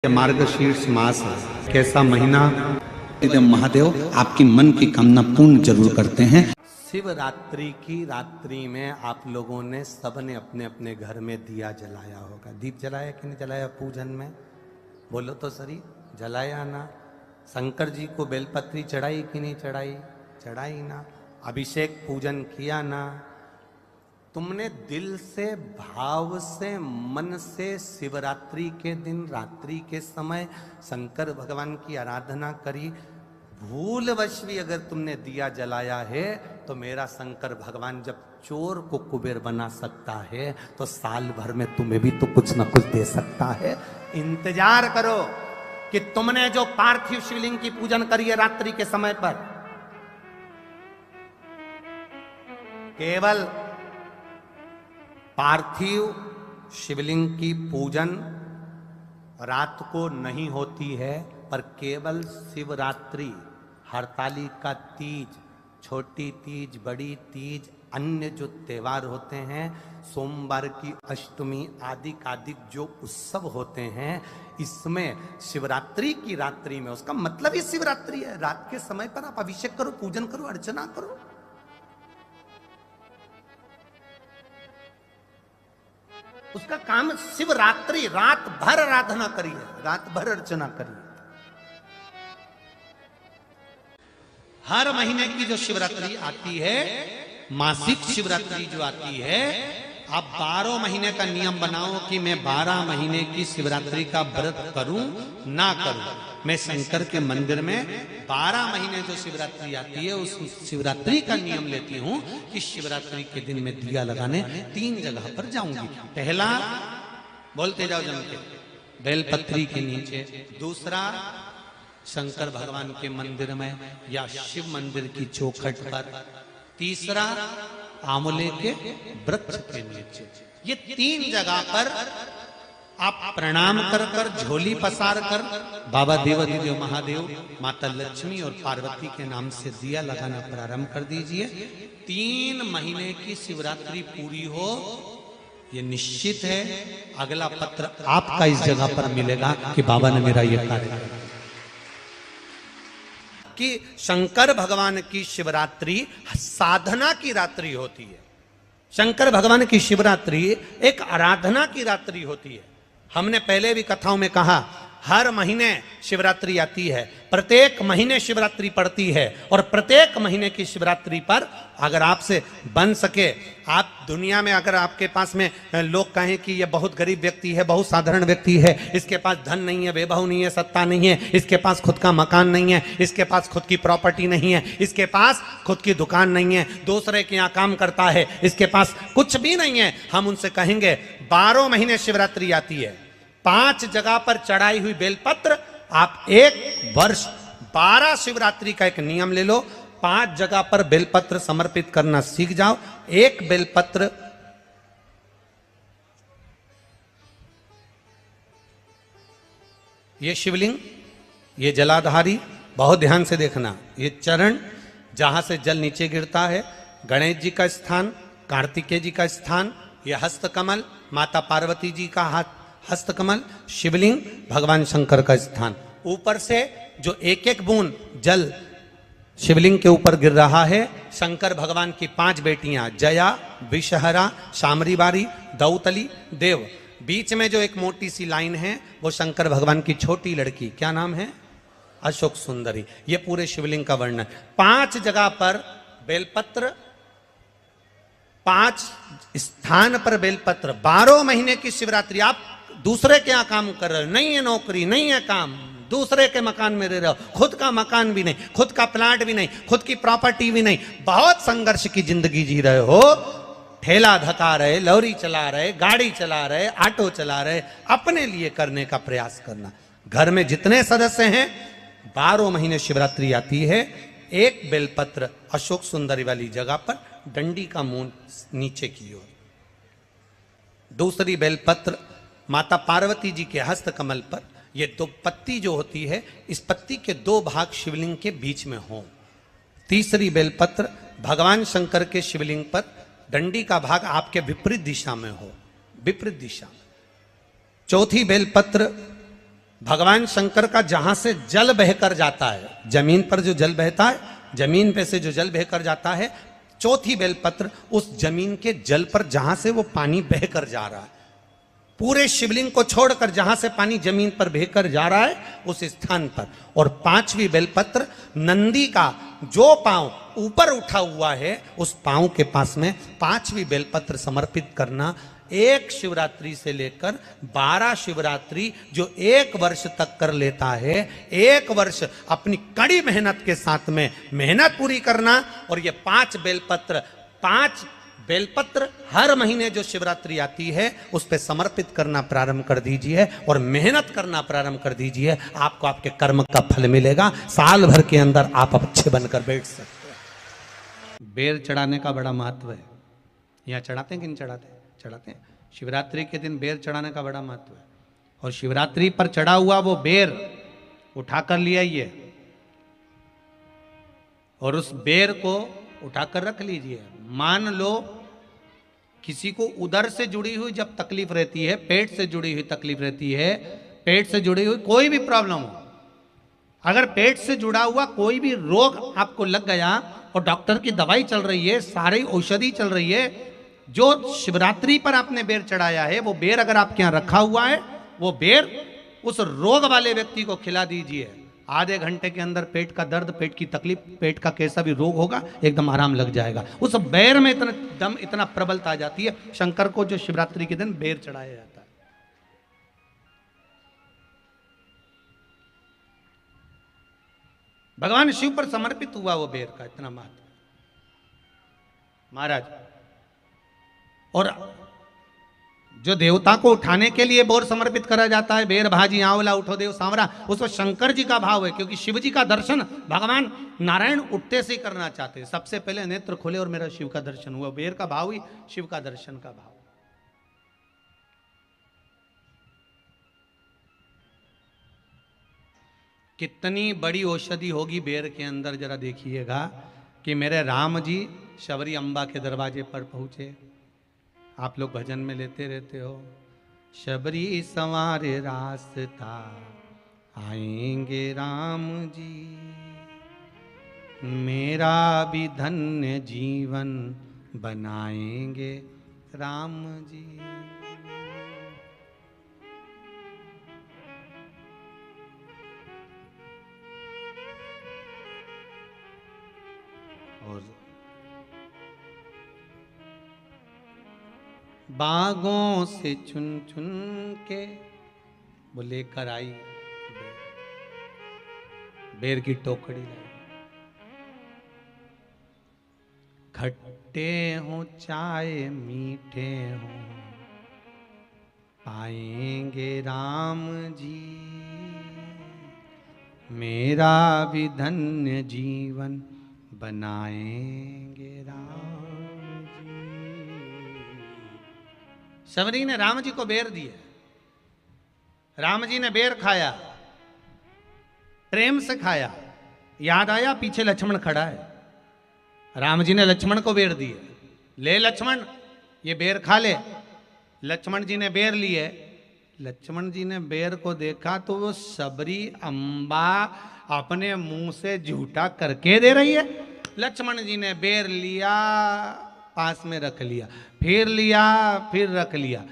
मार्गशीर्ष मास है, कैसा महीना। महादेव आपकी मन की कामना पूर्ण जरूर करते हैं। शिवरात्रि की रात्रि में आप लोगों ने सबने अपने अपने घर में दिया जलाया होगा। दीप जलाया कि नहीं जलाया पूजन में? बोलो तो सही, जलाया ना? शंकर जी को बेलपत्री चढ़ाई कि नहीं चढ़ाई? चढ़ाई ना? अभिषेक पूजन किया ना? तुमने दिल से, भाव से, मन से शिवरात्रि के दिन रात्रि के समय शंकर भगवान की आराधना करी। भूलवश भी अगर तुमने दिया जलाया है तो मेरा शंकर भगवान जब चोर को कुबेर बना सकता है तो साल भर में तुम्हें भी तो कुछ ना कुछ दे सकता है। इंतजार करो कि तुमने जो पार्थिव शिवलिंग की पूजन करी है रात्रि के समय पर, केवल पार्थिव शिवलिंग की पूजन रात को नहीं होती है, पर केवल शिवरात्रि, हरतालिका तीज, छोटी तीज, बड़ी तीज, अन्य जो त्योहार होते हैं, सोमवार की अष्टमी आदि जो उत्सव होते हैं, इसमें शिवरात्रि की रात्रि में, उसका मतलब ही शिवरात्रि है। रात के समय पर आप अभिषेक करो, पूजन करो, अर्चना करो। उसका काम शिवरात्रि, रात भर आराधना करिए, रात भर अर्चना करिए। हर महीने की जो शिवरात्रि आती है, मासिक शिवरात्रि जो आती है, आप 12 महीने का नियम बनाओ कि मैं 12 महीने की शिवरात्रि का व्रत करूं ना करूं। मैं शंकर के मंदिर में 12 महीने जो शिवरात्रि आती है उस शिवरात्रि का नियम लेती हूं कि शिवरात्रि के दिन मैं दिया लगाने 3 जगह पर जाऊंगी। पहला, बोलते जाओ जम के, बेलपत्री के नीचे। दूसरा, शंकर भगवान के मंदिर में या शिव मंदिर की चौखट पर। तीसरा, आंवले के वृक्ष के नीचे। ये 3 जगह पर आप प्रणाम कर कर, झोली पसार कर बाबा देवाधिदेव महादेव, माता लक्ष्मी और पार्वती के नाम से दिया लगाना प्रारंभ कर दीजिए। 3 महीने की शिवरात्रि पूरी हो, ये निश्चित है अगला पत्र आपका इस जगह पर मिलेगा कि बाबा ने मेरा ये कार्य किया। कि शंकर भगवान की शिवरात्रि साधना की रात्रि होती है। शंकर भगवान की शिवरात्रि एक आराधना की रात्रि होती है। हमने पहले भी कथाओं में कहा, हर महीने शिवरात्रि आती है, प्रत्येक महीने शिवरात्रि पड़ती है, और प्रत्येक महीने की शिवरात्रि पर अगर आपसे बन सके, आप दुनिया में अगर आपके पास में लोग कहें कि ये बहुत गरीब व्यक्ति है, बहुत साधारण व्यक्ति है, इसके पास धन नहीं है, वैभव नहीं है, सत्ता नहीं है, इसके पास खुद का मकान नहीं है, इसके पास खुद की प्रॉपर्टी नहीं है, इसके पास खुद की दुकान नहीं है, दूसरे के यहाँ काम करता है, इसके पास कुछ भी नहीं है, हम उनसे कहेंगे 12 महीने शिवरात्रि आती है, 5 जगह पर चढ़ाई हुई बेलपत्र, आप 1 वर्ष 12 शिवरात्रि का एक नियम ले लो, 5 जगह पर बेलपत्र समर्पित करना सीख जाओ। 1 बेलपत्र ये शिवलिंग, ये जलाधारी, बहुत ध्यान से देखना, ये चरण जहां से जल नीचे गिरता है, गणेश जी का स्थान, कार्तिकेय जी का स्थान, ये हस्तकमल, माता पार्वती जी का हाथ हस्तकमल, शिवलिंग, भगवान शंकर का स्थान। ऊपर से जो एक एक बूंद जल शिवलिंग के ऊपर गिर रहा है, शंकर भगवान की 5 बेटियां, जया, विषहरा, शामरीबारी, दौतली, देव। बीच में जो एक मोटी सी लाइन है वो शंकर भगवान की छोटी लड़की, क्या नाम है? अशोक सुंदरी। ये पूरे शिवलिंग का वर्णन। 5 जगह पर बेलपत्र, 5 स्थान पर बेलपत्र। 12 महीने की शिवरात्रि। आप दूसरे के यहाँ काम कर रहे हो, नहीं है नौकरी, नहीं है काम, दूसरे के मकान में रह रहे हो, खुद का मकान भी नहीं, खुद का प्लाट भी नहीं, खुद की प्रॉपर्टी भी नहीं, बहुत संघर्ष की जिंदगी जी रहे हो, ठेला धका रहे, लॉरी चला रहे, गाड़ी चला रहे, ऑटो चला रहे, अपने लिए करने का प्रयास करना। घर में जितने सदस्य हैं, 12 महीने शिवरात्रि आती है, 1 बेलपत्र अशोक सुंदरी वाली जगह पर, डंडी का मुंह नीचे की ओर। दूसरी बेलपत्र माता पार्वती जी के हस्त कमल पर। ये 2 पत्ती जो होती है, इस पत्ती के 2 भाग शिवलिंग के बीच में हो। तीसरी बेलपत्र भगवान शंकर के शिवलिंग पर, डंडी का भाग आपके विपरीत दिशा में हो, विपरीत दिशा में। चौथी बेलपत्र भगवान शंकर का जहां से जल बहकर जाता है, जमीन पर जो जल बहता है, जमीन पे से जो जल बहकर जाता है, चौथी बेलपत्र उस जमीन के जल पर जहां से वो पानी बहकर जा रहा है, पूरे शिवलिंग को छोड़कर जहां से पानी जमीन पर बहकर जा रहा है उस स्थान पर। और पांचवी बेलपत्र नंदी का जो पांव ऊपर उठा हुआ है उस पांव के पास में पांचवी बेलपत्र समर्पित करना। एक शिवरात्रि से लेकर 12 शिवरात्रि जो एक वर्ष तक कर लेता है, एक वर्ष अपनी कड़ी मेहनत के साथ में मेहनत पूरी करना। और ये 5 बेलपत्र हर महीने जो शिवरात्रि आती है उस पे समर्पित करना प्रारंभ कर दीजिए और मेहनत करना प्रारंभ कर दीजिए। आपको आपके कर्म का फल मिलेगा। साल भर के अंदर आप अच्छे बनकर बैठ सकते हैं। बेर चढ़ाने का बड़ा महत्व है। यहाँ चढ़ाते हैं कि नहीं चढ़ाते? चढ़ाते हैं। शिवरात्रि के दिन बेर चढ़ाने का बड़ा महत्व है। और शिवरात्रि पर चढ़ा हुआ वो बेर उठाकर ले आइए और उस बेर को उठाकर रख लीजिए। मान लो किसी को उदर से जुड़ी हुई जब तकलीफ रहती है, पेट से जुड़ी हुई तकलीफ रहती है, पेट से जुड़ी हुई कोई भी प्रॉब्लम हो, अगर पेट से जुड़ा हुआ कोई भी रोग आपको लग गया और डॉक्टर की दवाई चल रही है, सारी औषधि चल रही है, जो शिवरात्रि पर आपने बेर चढ़ाया है वो बेर अगर आपके यहाँ रखा हुआ है, वो बेर उस रोग वाले व्यक्ति को खिला दीजिए। आधे घंटे के अंदर पेट का दर्द, पेट की तकलीफ, पेट का कैसा भी रोग होगा एकदम आराम लग जाएगा। उस बेर में इतना दम, इतना प्रबलता आ जाती है। शंकर को जो शिवरात्रि के दिन बेर चढ़ाया जाता है। भगवान शिव पर समर्पित हुआ वो बेर का इतना महत्व महाराज। और जो देवता को उठाने के लिए बोर समर्पित करा जाता है, बेर भाजी आंवला उठो देव सांवरा, उसमें शंकर जी का भाव है, क्योंकि शिव जी का दर्शन भगवान नारायण उठते से ही करना चाहते हैं। सबसे पहले नेत्र खोले और मेरा शिव का दर्शन हुआ। बेर का भाव ही शिव का दर्शन का भाव। कितनी बड़ी औषधि होगी बेर के अंदर, जरा देखिएगा कि मेरे राम जी शबरी अम्बा के दरवाजे पर पहुंचे। आप लोग भजन में लेते रहते हो, शबरी संवारे रास्ता आएंगे राम जी, मेरा भी धन्य जीवन बनाएंगे राम जी। और बागों से चुन चुन के वो लेकर आई बेर की टोकरी लाई। खट्टे हो चाहे मीठे हो पाएंगे राम जी, मेरा भी धन्य जीवन बनाएंगे राम जी। शबरी ने राम जी को बेर दिया। राम जी ने बेर खाया, प्रेम से खाया। याद आया पीछे लक्ष्मण खड़ा है। राम जी ने लक्ष्मण को बेर दिए, ले लक्ष्मण ये बेर खा ले। लक्ष्मण जी ने बेर लिए। लक्ष्मण जी ने बेर को देखा तो वो शबरी अम्बा अपने मुंह से झूठा करके दे रही है। लक्ष्मण जी ने बेर लिया, पास में रख लिया, फिर लिया, फिर रख लिया।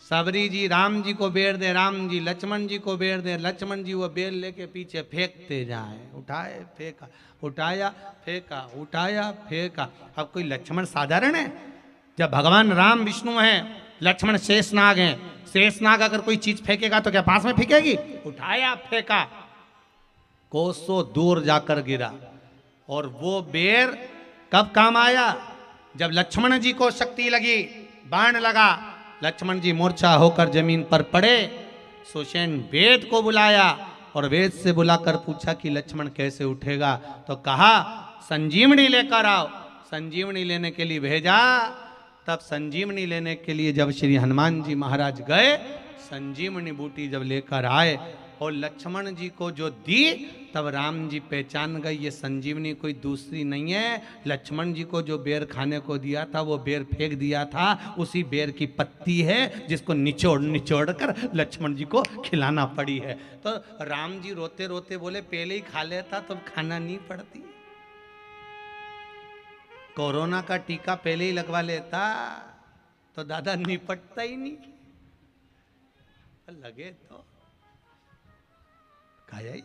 शबरी जी राम जी को बेर दे, राम जी लक्ष्मण जी को बेर दे, लक्ष्मण जी वो बेर लेके पीछे फेंकते जाए। उठाए फेंका, उठाया फेंका, उठाया फेंका। अब कोई लक्ष्मण साधारण है? जब भगवान राम विष्णु हैं, लक्ष्मण शेषनाग हैं। शेषनाग अगर कोई चीज फेंकेगा तो क्या पास में फेंकेगी? उठाया फेंका, कोसों दूर जाकर गिरा। और वो बेर कब काम आया? जब लक्ष्मण जी को शक्ति लगी, बाण लगा, लक्ष्मण जी मूर्छा होकर जमीन पर पड़े। सुषेण वेद को बुलाया और वेद से बुलाकर पूछा कि लक्ष्मण कैसे उठेगा? तो कहा संजीवनी लेकर आओ। संजीवनी लेने के लिए भेजा। तब संजीवनी लेने के लिए जब श्री हनुमान जी महाराज गए, संजीवनी बूटी जब लेकर आए और लक्ष्मण जी को जो दी तब राम जी पहचान गए ये संजीवनी कोई दूसरी नहीं है। लक्ष्मण जी को जो बेर खाने को दिया था वो बेर फेंक दिया था, उसी बेर की पत्ती है जिसको निचोड़ निचोड़ कर लक्ष्मण जी को खिलाना पड़ी है। तो राम जी रोते रोते बोले पहले ही खा लेता तो खाना नहीं पड़ती, कोरोना का टीका पहले ही लगवा लेता तो दादा निपटता ही नहीं, लगे तो खाया ही।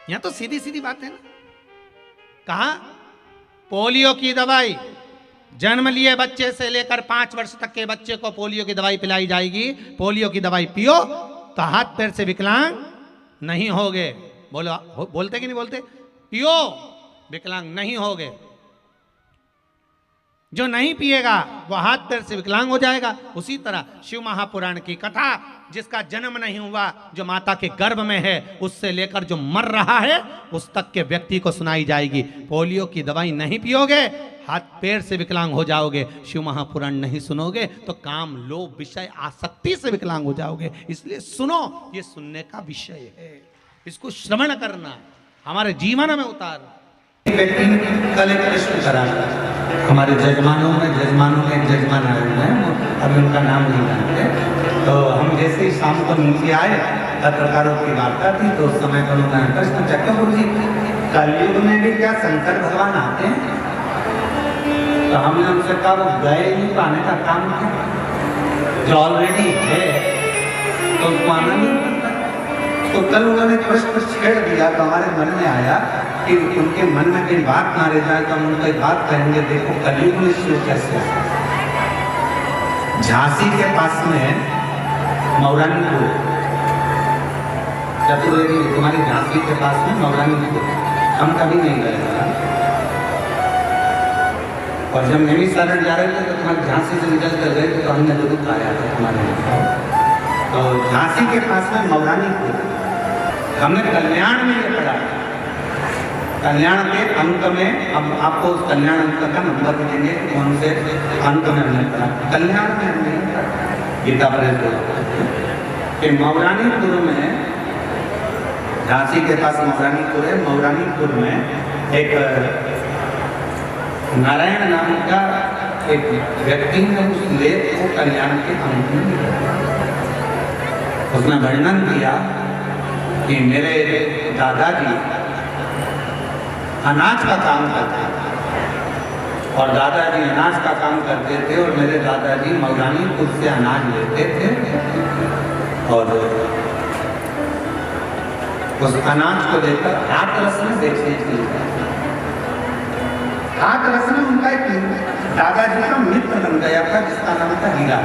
यहां तो सीधी सीधी बात है ना। कहा पोलियो की दवाई जन्म लिए बच्चे से लेकर 5 वर्ष तक के बच्चे को पोलियो की दवाई पिलाई जाएगी। पोलियो की दवाई पियो तो हाथ पैर से विकलांग नहीं होगे। बोलो बोलते कि नहीं बोलते? पियो विकलांग नहीं होगे। जो नहीं पिएगा वो हाथ पैर से विकलांग हो जाएगा। उसी तरह शिव महापुराण की कथा, जिसका जन्म नहीं हुआ, जो माता के गर्भ में है, उससे लेकर जो मर रहा है उस तक के व्यक्ति को सुनाई जाएगी। पोलियो की दवाई नहीं पियोगे हाथ पैर से विकलांग हो जाओगे। शिव महापुराण नहीं सुनोगे तो काम लोभ विषय आसक्ति से विकलांग हो जाओगे। इसलिए सुनो, ये सुनने का विषय है, इसको श्रवण करना, हमारे जीवन में उतारना। कल एक प्रश्न करा हमारे जजमानों में एक जजमान आए हुए हैं, वो अभी उनका नाम नहीं जानते। तो हम जैसे ही शाम को नीचे आए, पत्रकारों की वार्ता थी, तो उस समय पर उन्होंने प्रश्न पूछा, कपूर जी कलयुग में भी क्या शंकर भगवान आते हैं? तो हमने उनसे कहा वो गए नहीं तो आने का काम है, जो ऑलरेडी है तो उसको आना नहीं पड़ता। तो कल उन्होंने प्रश्न छेड़ दिया तो हमारे मन में आया कि उनके मन में कहीं बात ना रह जाए तो हम उनको एक बात कहेंगे, देखो कलयुग में शिव कैसे। झांसी के पास में मौरानीपुर, चतुर्वेदी तुम्हारी झांसी के पास में मौरानीपुर, हम कभी नहीं गए। और जब नैमिषारण्य जा रहे थे तो तुम्हारे झांसी से निकल कर गए तो हमने जरूर खाया था तुम्हारे। तो झांसी के पास में मौरानीपुर, हमने कल्याण में ये पढ़ा। कल्याण के अंक में, अब आपको उस कल्याण अंक का नंबर भी देंगे कौन से अंक में हमने पढ़ा। कल्याण में हमने गीता प्रेस के मौरानीपुर में, झांसी के पास मौरानीपुर है, मौरानीपुर में एक नारायण नाम का एक व्यक्ति ने उस लेख को कल्याण के अंक में लिखा। उसने वर्णन किया कि मेरे दादाजी अनाज का काम करते थे और दादाजी अनाज का काम करते थे और मेरे दादाजी मौरानीपुर से अनाज लेते थे और उस अनाज को लेकर हाथरस में बेचने के लिए। हाथरस में उनका एक दादाजी का मित्र बन गया था जिसका नाम था हीरा।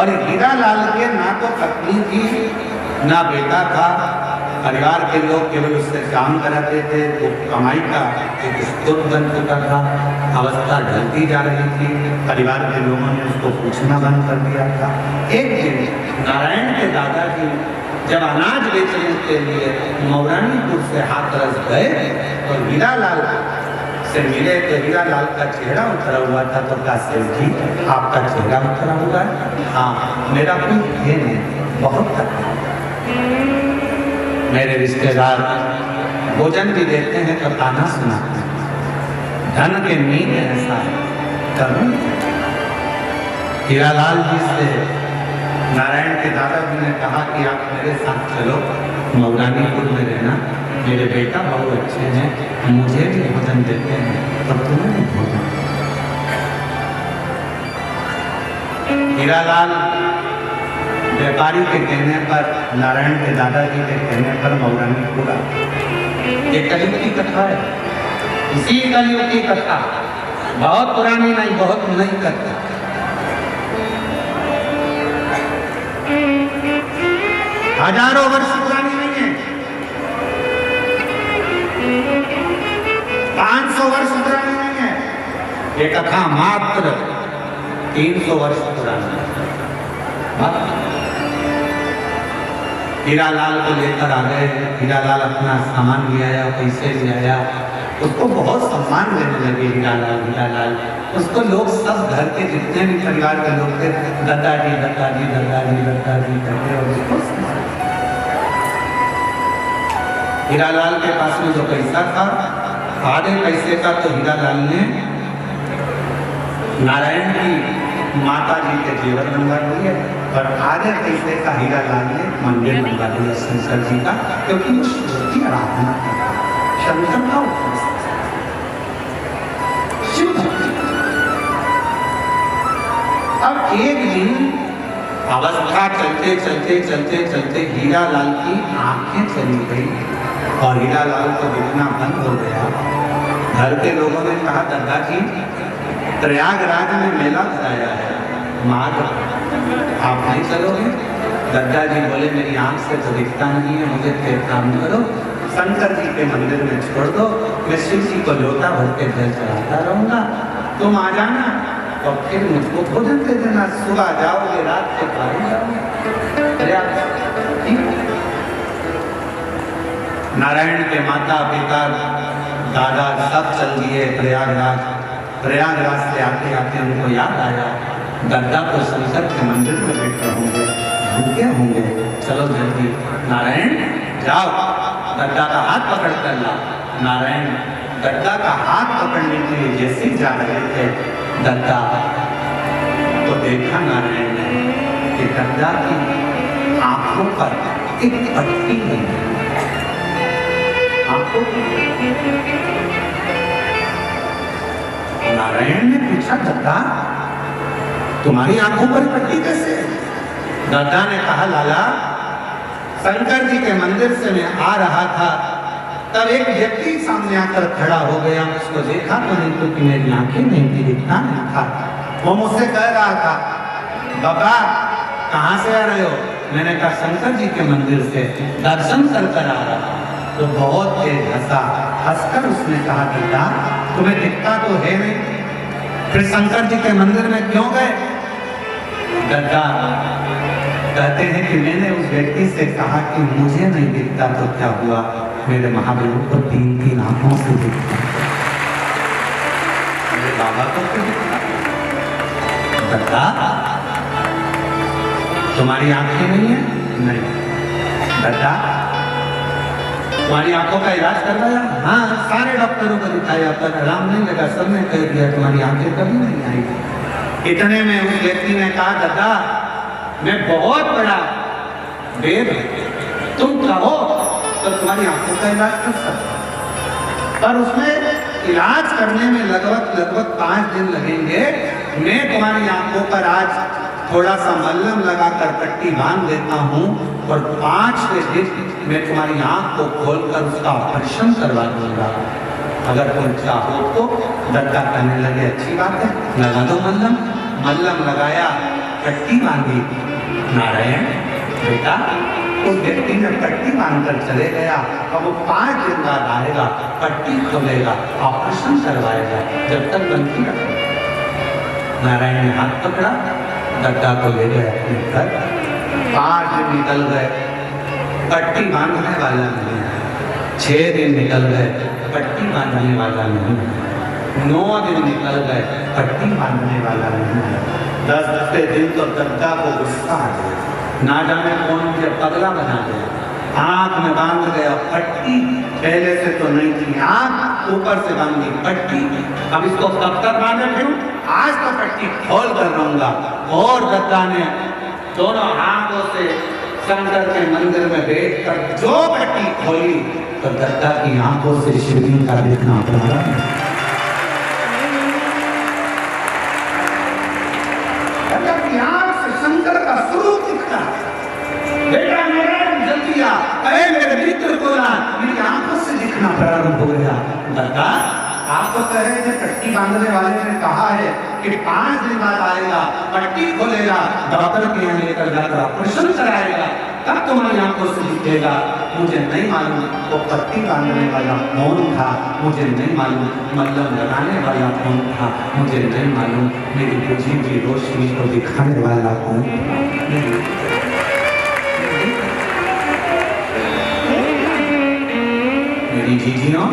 और हीरा लाल के ना तो पत्नी थी ना बेटा था, परिवार के लोग केवल उससे काम कराते थे। वो कमाई का एक स्रोत बन चुका था, अवस्था ढलती जा रही थी, परिवार के लोगों ने उसको पूछना बंद कर दिया था। एक दिन नारायण के दादाजी जब अनाज बेचने के लिए मौरानीपुर से हाथरस गए तो हीरा लाल से मिले तो हीरा लाल का चेहरा उतरा हुआ था। तो कहा सेठ जी आपका चेहरा उतरा हुआ है? हाँ, मेरा कोई है नहीं, बहुत तकलीफ, मेरे रिश्तेदार भोजन भी देते हैं तो ताना सुनाते हैं, धन के नींद ऐसा है कभी। हीरालाल जी से नारायण के दादाजी ने कहा कि आप मेरे साथ चलो, मौरानीपुर में रहना, मेरे बेटा बहुत अच्छे हैं, मुझे भी भोजन देते हैं तो तुम्हें भी भोजन। हीरालाल व्यापारी के कहने पर, नारायण के दादाजी के कहने पर मौरानीपुर आए। ये कलयुग की कथा है, इसी कलयुग की कथा, बहुत पुरानी नहीं, बहुत नई कथा। हजारों वर्ष पुरानी नहीं है, 500 वर्ष पुरानी नहीं है, ये कथा मात्र 300 वर्ष पुरानी है। हीरालाल को लेकर आ गए, हीरालाल अपना सामान ले आया, पैसे ले आया, उसको बहुत सम्मान देने लगे हीरालाल हीरालाल। उसको लोग सब घर के जितने भी परिवार के लोग थे दादाजी दादाजी दादाजी दादाजी करते और उसको हीरालाल के पास में जो पैसा था आधे पैसे का तो हीरालाल ने नारायण की माता जी के जेवर बनवा दिए और आधे पैसे का हीरालाल ने मंदिर बनवा दिया शंकर जी का, क्योंकि वो शिव की आराधना करता, शंकर का शिव भक्ति। अब एक दिन अवस्था चलते चलते चलते चलते हीरालाल की आंखें चली गई और हीरालाल को दिखना बंद हो गया। घर के लोगों ने कहा दादाजी प्रयागराज में मेला लगाया है, मार आप नहीं चलोगे? दादाजी बोले मेरी आंख से तो दिखता नहीं है, मुझे फिर काम करो, शंकर जी के मंदिर में छोड़ दो, मैं शिव जी को लोटा भर के जल चढ़ाता रहूंगा, तुम आ जाना और फिर मुझको भोजन दे देना, सुबह जाओगे रात को खाए जाओगे। नारायण के माता पिता दादा सब चल दिए प्रयागराज। प्रयागराज से आते आते उनको याद आया दादा को शंकर के मंदिर में बैठे होंगे, भूखे होंगे, चलो जल्दी नारायण जाओ दादा का हाथ पकड़ कर ला। नारायण दादा का हाथ पकड़ने के लिए जैसे ही जा रहे थे दादा तो देखा नारायण ने कि दादा की आंखों पर एक पट्टी बनी, नारायण ने पूछा दादा तुम्हारी आंखों पर पट्टी कैसे? दादा ने कहा लाला शंकर जी के मंदिर से मैं आ रहा था तब एक व्यक्ति सामने आकर खड़ा हो गया, उसको देखा तो नहीं क्योंकि मेरी आंखें नहीं थी, दिखता नहीं था। वो मुझसे कह रहा था बाबा कहाँ से आ रहे हो? मैंने कहा शंकर जी के मंदिर से दर्शन कर आ रहा। तो बहुत तेज हंसा, हंसकर उसने कहा दादा तुम्हें दिखता तो है नहीं, फिर शंकर जी के मंदिर में क्यों गए? दादा कहते हैं कि मैंने उस व्यक्ति से कहा कि मुझे नहीं दिखता तो क्या हुआ, मेरे महादेव को 3-3 आंखों से दिखता, मेरे बाबा को क्यों दिखता? दादा तुम्हारी आंखें नहीं है? नहीं। दादा तुम्हारी आंखों का इलाज करवाया? हाँ सारे डॉक्टरों को दिखाया पर आराम नहीं लगा, सबने कह दिया तुम्हारी आंखें कभी नहीं आएगी। इतने में उस व्यक्ति ने कहा दादा मैं बहुत बड़ा वेद तुम कहो तो तुम्हारी आंखों का इलाज कर सकता, पर उसमें इलाज करने में लगभग 5 दिन लगेंगे। मैं तुम्हारी आंखों पर आज थोड़ा सा मल्लम लगाकर पट्टी बांध देता हूँ और 5वें दिन मैं तुम्हारी आंख को खोलकर उसका ऑपरेशन करवा दूंगा, अगर तुम चाहो तो। दादा कहने लगे अच्छी बात है लगा दो मल्लम। मल्लम लगाया, पट्टी बांधी। नारायण बेटा उस व्यक्ति ने पट्टी बांधकर चले गया और वो 5 दिन बाद आएगा, पट्टी खोलेगा, ऑपरेशन करवाएगा, जब तक बंदी रखेगा। नारायण ने हाथ पकड़ा, दादा को ले गए अपने घर। 5 दिन निकल गए, पट्टी बांधने वाला नहीं है। 6 दिन निकल गए, पट्टी बांधने वाला नहीं है। 9 दिन निकल गए, पट्टी बांधने वाला नहीं है। 10वें दिन तो दादा को गुस्सा आ गया, ना जाने कौन मुझे पगला बना दिया। आंख में बांध गया पट्टी, पहले से तो नहीं थी, आंख ऊपर से बांधी पट्टी। अब इसको कब तक बांधे फिरूं? आज तो पट्टी खोल कर रहूंगा। और दादा ने दोनों हाथों से शंकर के मंदिर में बैठकर जो पट्टी खोली तो दादा की आंखों से शिवलिंग का देखना पड़ा। दादा की आंख से शंकर का स्वरूप दिखता। बेटा मेरा जल्दी आ, अरे मेरे मित्र को ना, मेरी आंखों से दिखना प्रारंभ हो गया। दादा आपको कहे थे पट्टी बांधने वाले ने कहा है कि 5 दिन बाद आएगा, पट्टी खोलेगा, डॉक्टर के यहाँ लेकर जाकर ऑपरेशन कराएगा, तब तुम्हारी आंखों से दिखेगा। मुझे नहीं मालूम वो पट्टी बांधने वाला कौन था, मुझे नहीं मालूम मल्लम लगाने वाला कौन था, मुझे नहीं मालूम मेरी बुझी हुई रोशनी को दिखाने वाला कौन था। मेरी जीजियों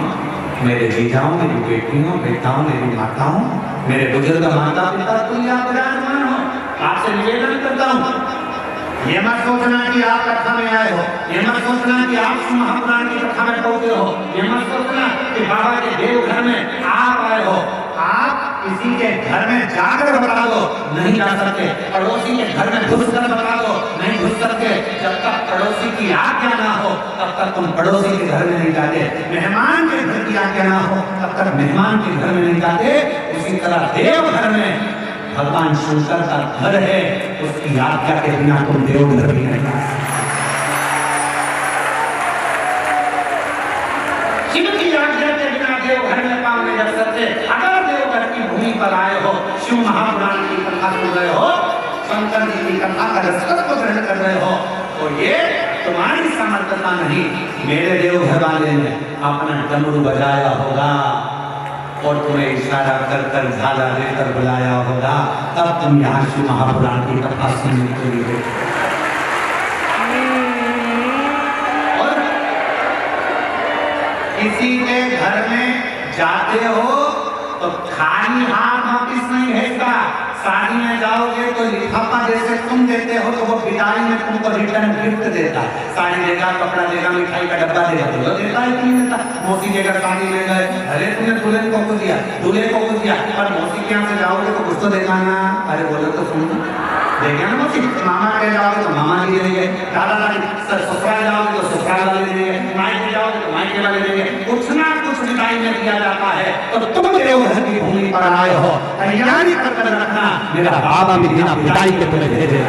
मेरे जीजाओं, मेरी बेटियों, बेटाओं, मेरी माताओं, मेरे बुजुर्ग माता पिता, तुम यहाँ विराजमान हो, आपसे निवेदन करता हूँ, ये मत सोचना कि आप कथा में आए हो, ये मत सोचना कि आप महापुराण की कथा में पहुंचे हो, ये मत सोचना कि बाबा के देवघर में आप आए हो। आप किसी के घर में जाकर बता दो, नहीं जा सकते। पड़ोसी के घर में घुसकर बता दो, नहीं घुस सकते। जब तक पड़ोसी की आज्ञा ना हो तब तक तुम पड़ोसी के घर में नहीं जाते। मेहमान के घर की आज्ञा ना हो तब तक मेहमान के घर में नहीं जाते। उसी तरह देवघर में भगवान शंकर का घर है, उसकी आज्ञा के बिना तुम देवघर भी नहीं जा सकते। शिव की आज्ञा के बिना देवघर में पाँव नहीं रख सकते। अगर देवघर की भूमि पर आए हो, शिव महापुराण की कथा सुन रहे हो, शंकर जी की कथा का रसरस को ग्रहण कर रहे हो, तो ये तुम्हारी समर्थता नहीं, मेरे देवघर वाले ने अपना डमरू बजाया होगा और तुम्हें इशारा कर कर झाला देकर बुलाया होगा, तब तुम यहाँ शिव महापुराण की कथा सुनने के लिए। और किसी के घर में जाते हो तो खाली हाथ वापिस नहीं भेजता। शादी में जाओगे तो लिफाफा जैसे तुम देते हो तो वो विदाई में तुमको रिटर्न गिफ्ट देता है। साड़ी देगा, कपड़ा देगा, मिठाई का डब्बा देगा, तो देता है कि नहीं देता। मौसी के घर शादी में गए, अरे तुमने दूल्हे को कुछ दिया, दूल्हे को कुछ दिया, पर मौसी के यहाँ से जाओगे तो कुछ तो देगा ना। अरे बोलो तो सुन, देखे ना मौसी। मामा के जाओगे तो मामा जी देंगे, दादा दादी ससुराल जाओगे तो ससुराल वाले देंगे, मायके जाओगे तो मायके वाले देंगे, कुछ ना कुछ मिठाई में दिया जाता है। तो तुम देवघर की भूमि पर आए हो, तैयारी कर रखना, मेरा बाबा भी बिना पिटाई के तुम्हें भेजे।